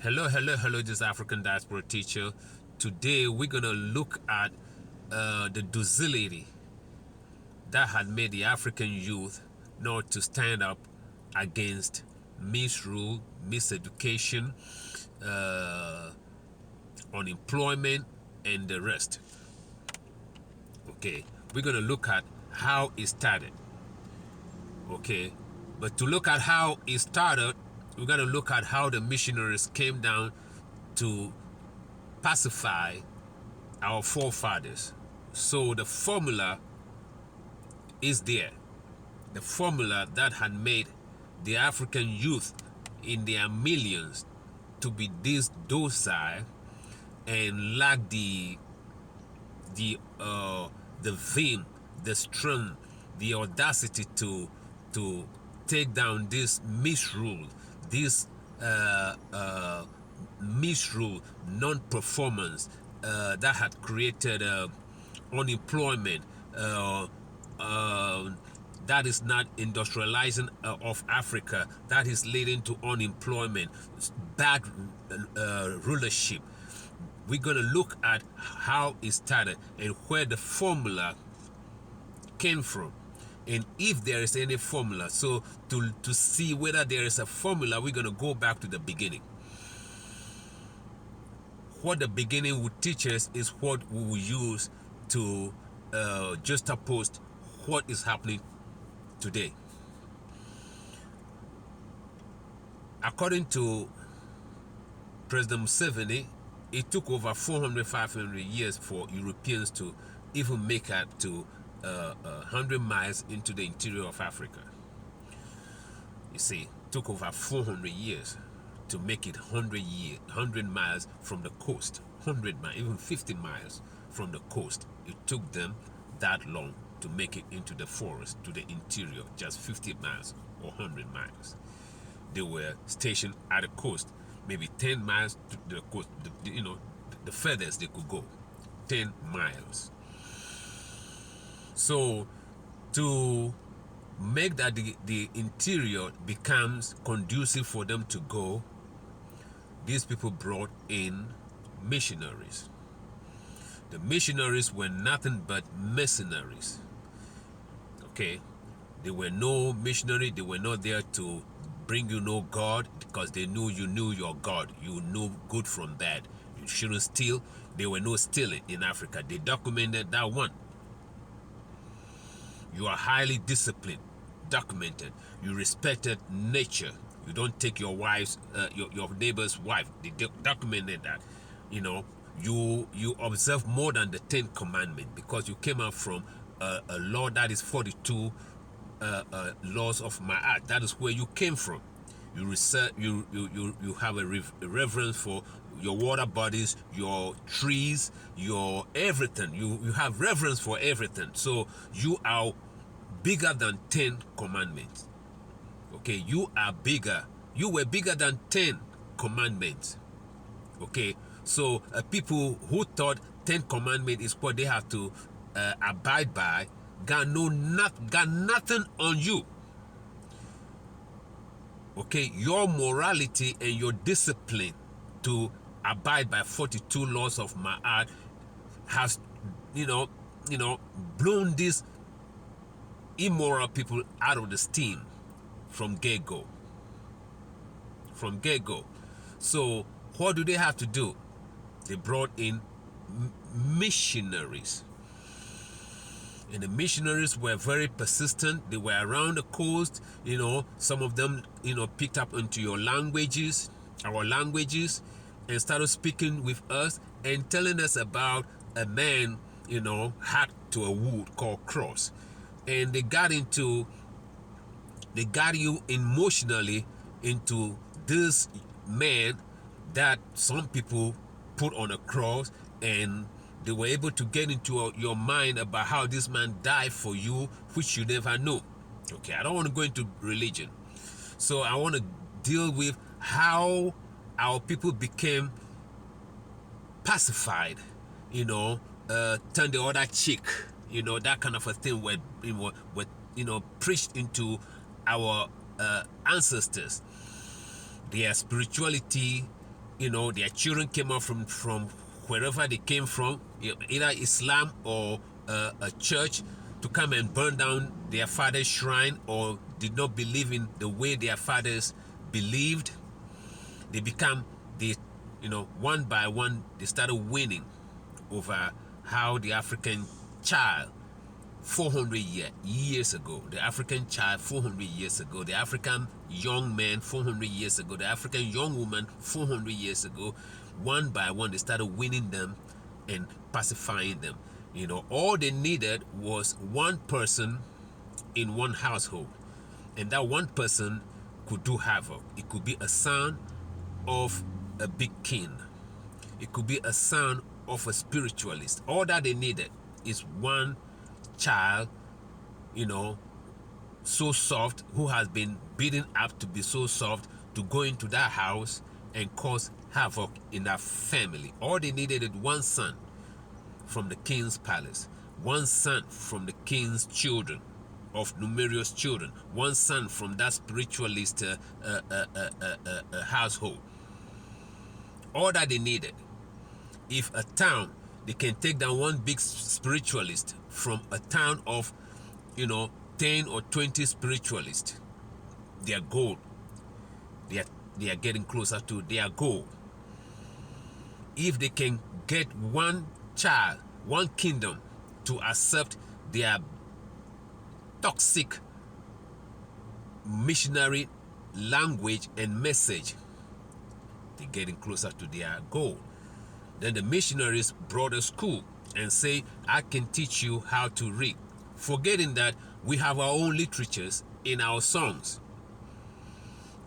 Hello, this is African Diaspora Teacher. Today we're going to look at the docility that had made the African youth not to stand up against misrule, miseducation, uh, unemployment, and the rest. Okay, we're going to look at how it started. Okay, but to look at how it started, we're going to look at how the missionaries came down to pacify our forefathers. So the formula is there. The formula that had made the African youth in their millions to be this docile and lack the vim, the strength, the audacity to take down this misrule, this misrule, non-performance that had created unemployment, that is not industrializing of Africa, that is leading to unemployment, bad rulership. We're going to look at how it started and where the formula came from, and if there is any formula. So to see whether there is a formula, we're going to go back to the beginning. What the beginning would teach us is what we will use to juxtapose what is happening today. According to President Museveni, it took over 400-500 years for Europeans to even make it to 100 miles into the interior of Africa. You see, it took over 400 years to make it 100 miles from the coast. 100 miles, even 50 miles from the coast. It took them that long to make it into the forest, to the interior, just 50 miles or 100 miles. They were stationed at the coast, maybe 10 miles to the coast, the furthest they could go, 10 miles. So to make that the interior becomes conducive for them to go, these people brought in missionaries. The missionaries were nothing but mercenaries. Okay, they were no missionary. They were not there to bring you no God, because they knew you knew your God. You knew good from bad. You shouldn't steal. There were no stealing in Africa. They documented that one. You are highly disciplined, documented. You respected nature. You don't take your wife's, your neighbor's wife. They documented that. You observe more than the 10 commandments, because you came out from a law that is 42 laws of Ma'at. That is where you came from. You research, you have a reverence for your water bodies, your trees, your everything. You have reverence for everything. So you are bigger than 10 commandments. Okay, you are bigger. You were bigger than 10 commandments. Okay, so people who thought 10 commandments is what they have to abide by got nothing on you. Okay, your morality and your discipline to abide by 42 laws of Ma'at has, blown these immoral people out of the steam from get-go. From get-go. So what do they have to do? They brought in missionaries. And the missionaries were very persistent. They were around the coast. Some of them, picked up into our languages, and started speaking with us and telling us about a man, hacked to a wood called cross. And they got you emotionally into this man that some people put on a cross, and they were able to get into your mind about how this man died for you, which you never knew. Okay, I don't want to go into religion. So I want to deal with how our people became pacified, turn the other cheek, that kind of a thing where preached into our ancestors. Their spirituality, their children came out from wherever they came from, either Islam or a church, to come and burn down their father's shrine, or did not believe in the way their fathers believed. They become, one by one, they started winning over how the African child 400 years ago, the African child 400 years ago, the African young man 400 years ago, the African young woman 400 years ago, one by one, they started winning them and pacifying them. All they needed was one person in one household, and that one person could do havoc. It could be a son of a big king. It could be a son of a spiritualist. All that they needed is one child, so soft, who has been beaten up to be so soft, to go into that house and cause havoc in that family. All they needed is one son from the king's palace, one son from the king's children, of numerous children, one son from that spiritualist household. All that they needed. If a town, they can take down one big spiritualist from a town of 10 or 20 spiritualists. Their goal, they are getting closer to their goal. If they can get one child, one kingdom, to accept their toxic missionary language and message, they're getting closer to their goal. Then the missionaries brought a school and say, I can teach you how to read, forgetting that we have our own literatures in our songs.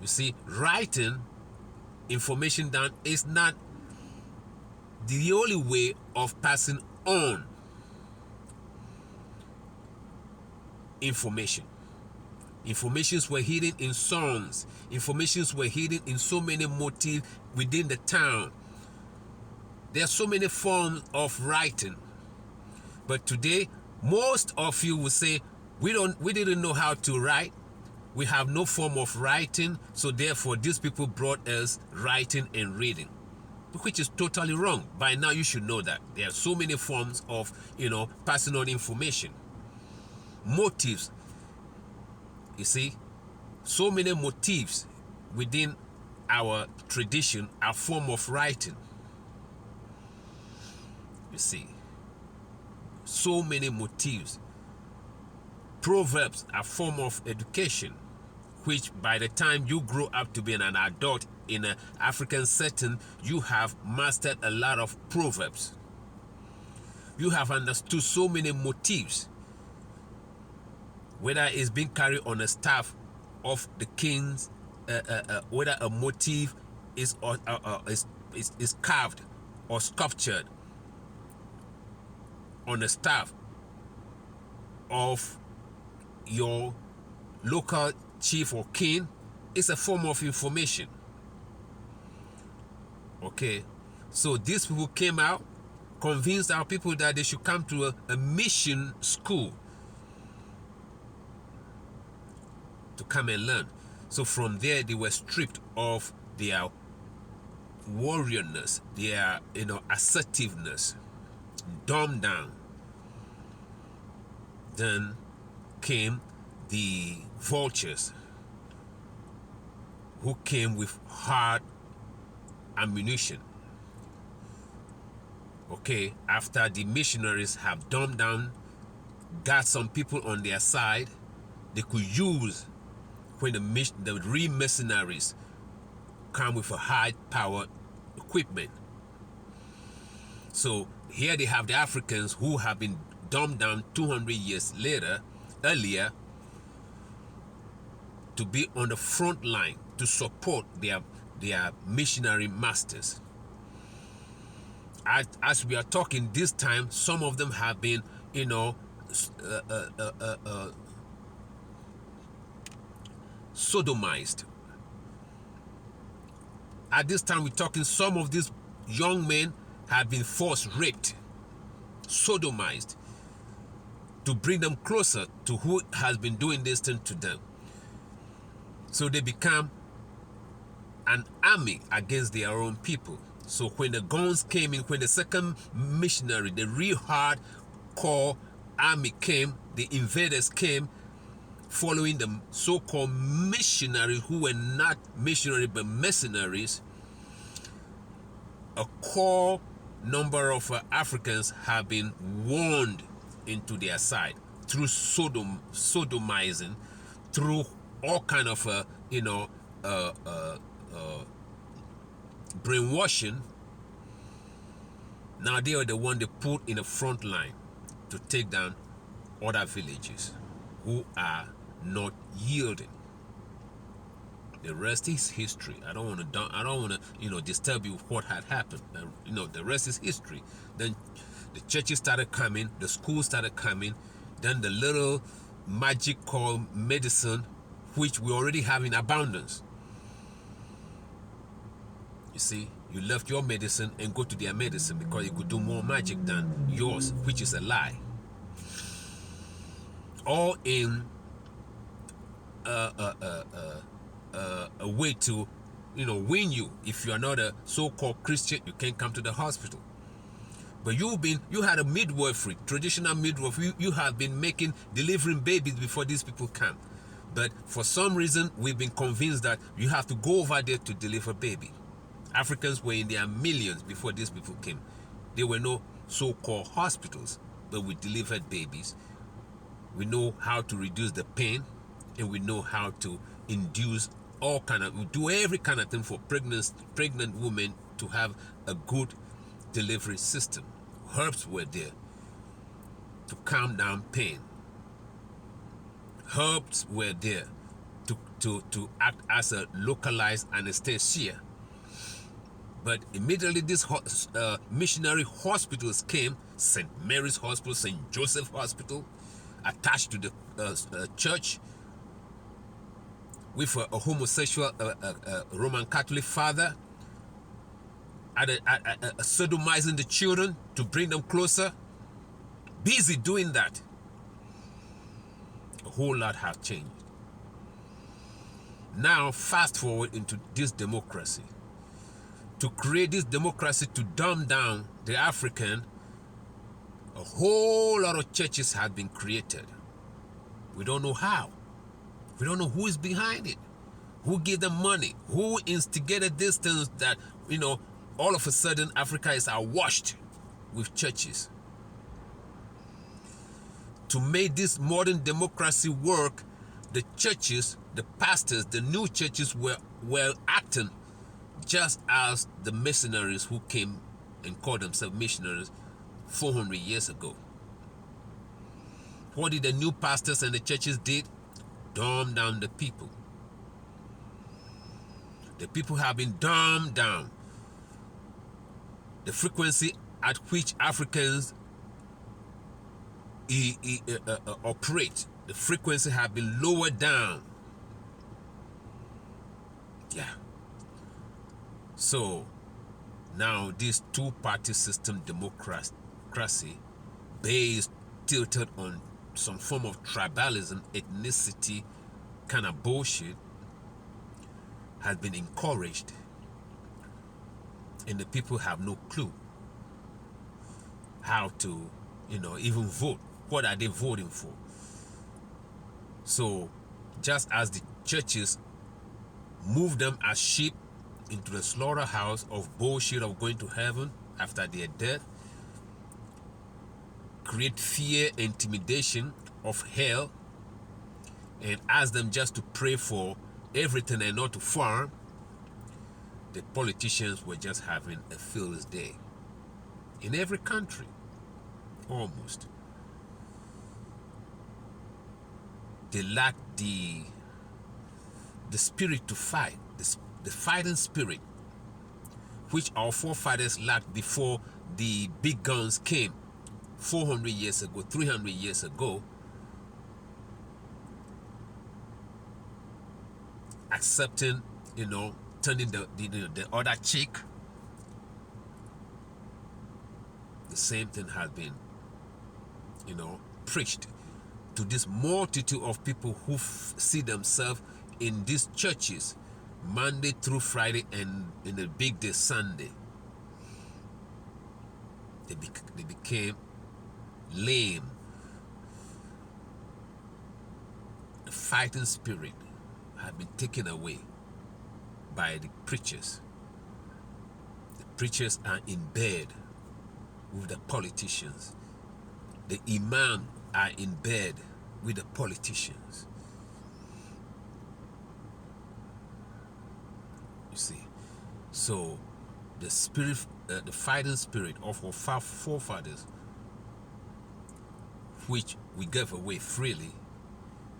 You see, writing information down is not the only way of passing on information. Informations were hidden in songs. Informations were hidden in so many motifs within the town. There are so many forms of writing. But today, most of you will say, we didn't know how to write. We have no form of writing, so therefore these people brought us writing and reading, which is totally wrong. By now you should know that there are so many forms of, passing on information. Motives. You see, so many motifs within our tradition are form of writing. You see, so many motifs. Proverbs are form of education, which by the time you grow up to be an adult in an African setting, you have mastered a lot of proverbs. You have understood so many motifs, whether it's being carried on a staff of the kings, whether a motif is carved or sculptured on the staff of your local chief or king, is a form of information. Okay, so these people came out, convinced our people that they should come to a mission school to come and learn. So from there, they were stripped of their warriorness, their assertiveness, dumbed down. Then came the vultures, who came with hard ammunition. Okay, after the missionaries have dumbed down, got some people on their side, they could use when the real missionaries come with a high-powered equipment. So here they have the Africans who have been dumbed down 200 years earlier, to be on the front line to support their missionary masters. As we are talking this time, some of them have been, sodomized. At this time we're talking, some of these young men have been forced raped, sodomized, to bring them closer to who has been doing this thing to them. So they become an army against their own people. So when the guns came in, when the second missionary, the real hardcore army came, the invaders came, following the so-called missionaries who were not missionaries but mercenaries, a core number of Africans have been warned into their side through sodomizing, through all kind of brainwashing. Now they are the one they put in the front line to take down other villages who are not yielding. The rest is history. I don't want to disturb you with what had happened. The rest is history. Then the churches started coming, the schools started coming, then the little magic called medicine, which we already have in abundance. You see, you left your medicine and go to their medicine because you could do more magic than yours, which is a lie. All in a way to, win you. If you are not a so-called Christian, you can't come to the hospital. But you had a midwifery, traditional midwifery. You have been delivering babies before these people come. But for some reason, we've been convinced that you have to go over there to deliver baby. Africans were in their millions before these people came. There were no so-called hospitals, but we delivered babies. We know how to reduce the pain, and we know how to induce we do every kind of thing for pregnant women to have a good delivery system. Herbs were there to calm down pain. Herbs were there to act as a localized anesthesia. But immediately these missionary hospitals came, St. Mary's Hospital, St. Joseph Hospital, attached to the church, with a homosexual Roman Catholic father, sodomizing the children to bring them closer. Busy doing that. A whole lot have changed. Now fast forward into this democracy. To create this democracy, to dumb down the African, a whole lot of churches have been created. We don't know how. We don't know who is behind it, who gave them money, who instigated this thing that, all of a sudden Africa is awash with churches. To make this modern democracy work, the churches, the pastors, the new churches were acting just as the missionaries who came and called themselves missionaries 400 years ago. What did the new pastors and the churches did? Dumb down the people. The people have been dumbed down. The frequency at which Africans operate, the frequency have been lowered down. Yeah. So now this two-party system democracy based tilted on some form of tribalism, ethnicity kind of bullshit has been encouraged, and the people have no clue how to even vote. What are they voting for? So just as the churches move them as sheep into the slaughterhouse of bullshit of going to heaven after their death, create fear, intimidation of hell, and ask them just to pray for everything and not to farm, the politicians were just having a fearless day. In every country, almost. They lack the spirit to fight, the fighting spirit, which our forefathers lacked before the big guns came 400 years ago, 300 years ago. Accepting, turning the other cheek. The same thing has been, preached to this multitude of people who see themselves in these churches, Monday through Friday, and in the big day Sunday, they became lame. The fighting spirit had been taken away by the preachers. The preachers are in bed with the politicians. The imam are in bed with the politicians. You see, so the spirit, the fighting spirit of our forefathers, which we gave away freely,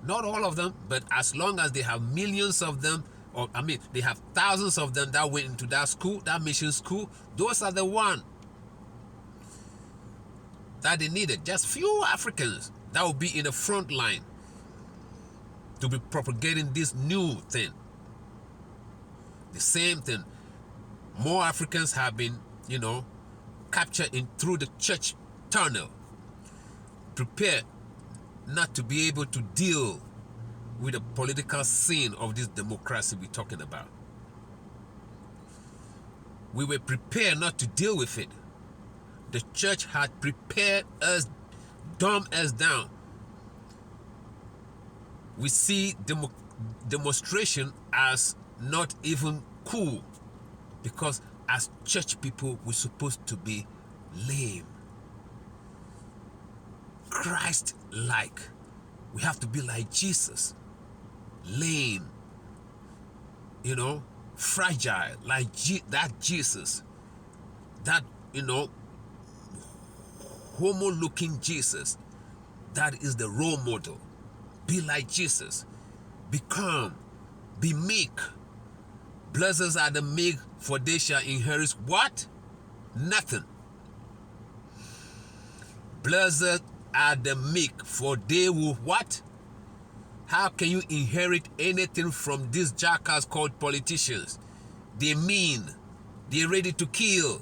not all of them, but as long as they have millions of them, or I mean, they have thousands of them that went into that school, that mission school, those are the one that they needed. Just few Africans that will be in the front line to be propagating this new thing. The same thing. More Africans have been, captured in through the church tunnel. Prepare not to be able to deal with the political scene of this democracy we're talking about. We were prepared not to deal with it. The church had prepared us, dumb us down. We see demonstration as not even cool, because as church people we're supposed to be lame, Christ-like. We have to be like Jesus, lame, fragile, like that Jesus, that homo-looking Jesus. That is the role model. Be like Jesus. Be calm. Be meek. Blessed are the meek, for they shall inherit what? Nothing. Blessed are the meek, for they will what? How can you inherit anything from these jackals called politicians? They mean. They're ready to kill.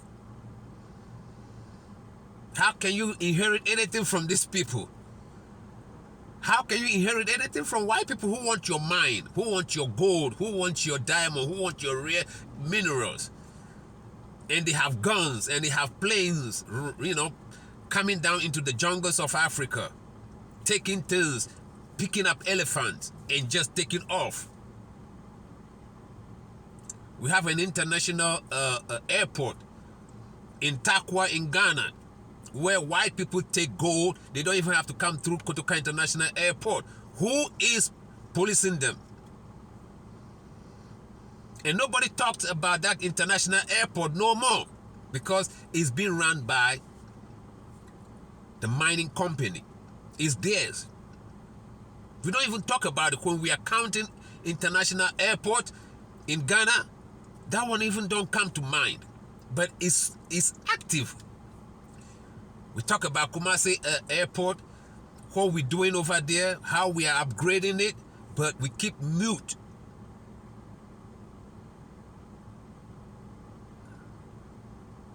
How can you inherit anything from these people? How can you inherit anything from white people who want your mine, who want your gold, who want your diamond, who want your rare minerals? And they have guns and they have planes, coming down into the jungles of Africa, taking things, picking up elephants and just taking off. We have an international airport in Takwa in Ghana, where white people take gold. They don't even have to come through Kotoka International Airport. Who is policing them? And nobody talks about that international airport no more, because it's being run by the mining company. It's theirs. We don't even talk about it when we are counting international airport in Ghana. That one even don't come to mind, but it's active. We talk about Kumasi Airport, what we're doing over there, how we are upgrading it, but we keep mute.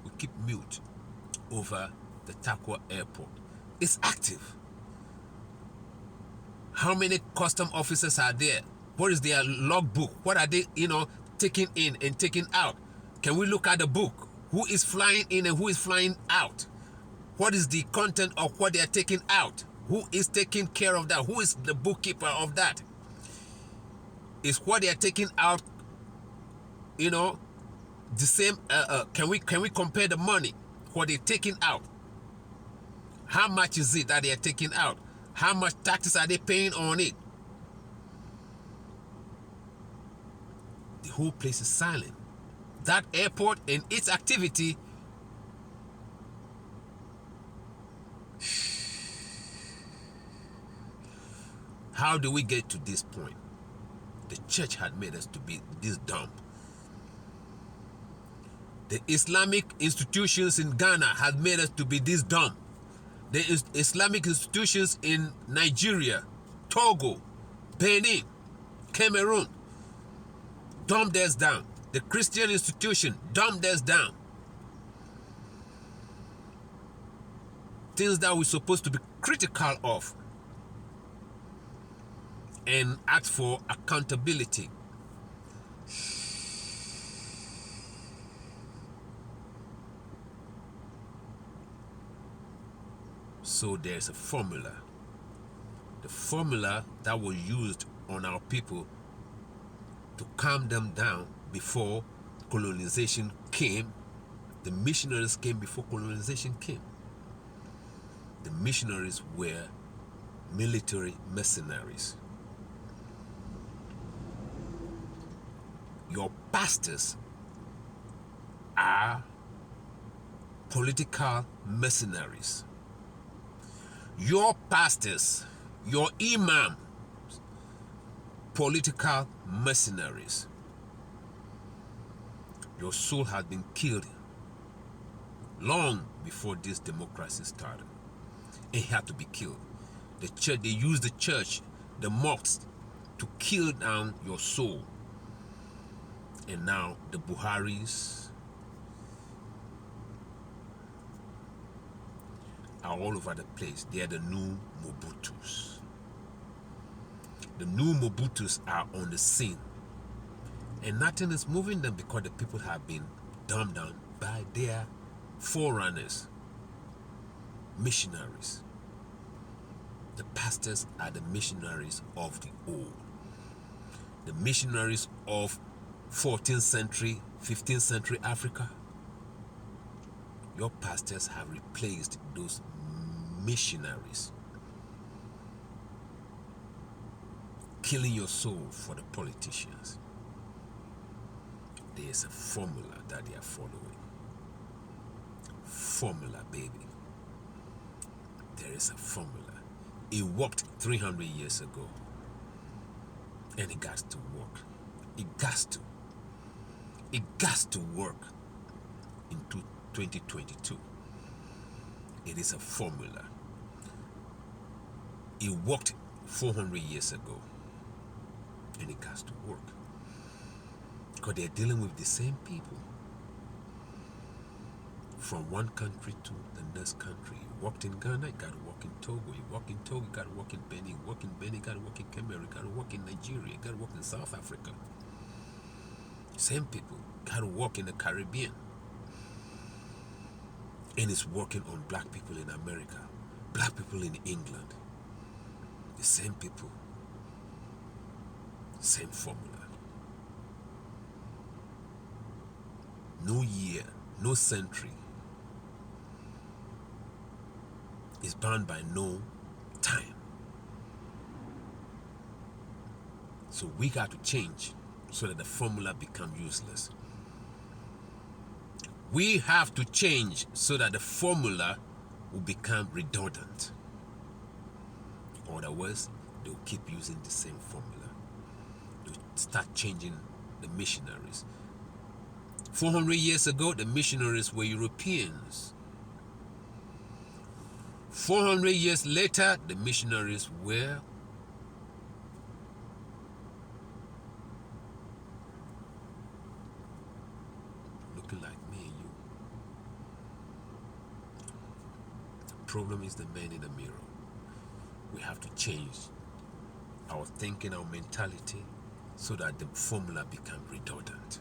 We keep mute over the Takwa Airport. It's active. How many custom officers are there? What is their logbook? What are they, taking in and taking out? Can we look at the book? Who is flying in and who is flying out? What is the content of what they are taking out? Who is taking care of that? Who is the bookkeeper of that? Is what they are taking out, the same? Can we compare the money? What they're taking out? How much is it that they are taking out? How much taxes are they paying on it? The whole place is silent. That airport and its activity . How do we get to this point? The church had made us to be this dumb. The Islamic institutions in Ghana had made us to be this dumb. The Islamic institutions in Nigeria, Togo, Benin, Cameroon dumbed us down. The Christian institution dumbed us down. Things that we're supposed to be critical of and ask for accountability. So there's a formula. The formula that was used on our people to calm them down before colonization came. The missionaries came before colonization came. The missionaries were military mercenaries. Your pastors are political mercenaries. Your pastors, your imam, political mercenaries. Your soul has been killed long before this democracy started. It had to be killed. The church, they used the church, the mosques, to kill down your soul. And now the Buharis are all over the place. They are the new Mobutus. The new Mobutus are on the scene. And nothing is moving them because the people have been dumbed down by their forerunners, missionaries. The pastors are the missionaries of the old. The missionaries of 14th century, 15th century Africa. Your pastors have replaced those missionaries, killing your soul for the politicians. There is a formula that they are following. Formula, baby. There is a formula. It worked 300 years ago. And it got to work. It got to. It got to work in 2022. It is a formula. It worked 400 years ago. And it got to work. Because they're dealing with the same people. From one country to the next country. You walked in Ghana, you got to walk in Togo. You walk in Togo, you got to walk in Benin. You walk in Benin, you got to walk in Cameroon. You got to walk in Nigeria. You got to walk in South Africa. Same people. Got to walk in the Caribbean. And it's working on black people in America. Black people in England. The same people. Same formula. No year, no century is bound by no time. So we got to change so that the formula becomes useless. We have to change so that the formula will become redundant. Otherwise, they'll keep using the same formula. They'll start changing the missionaries. 400 years ago, the missionaries were Europeans. 400 years later, the missionaries were looking like me and you. The problem is the man in the mirror. We have to change our thinking, our mentality, so that the formula becomes redundant.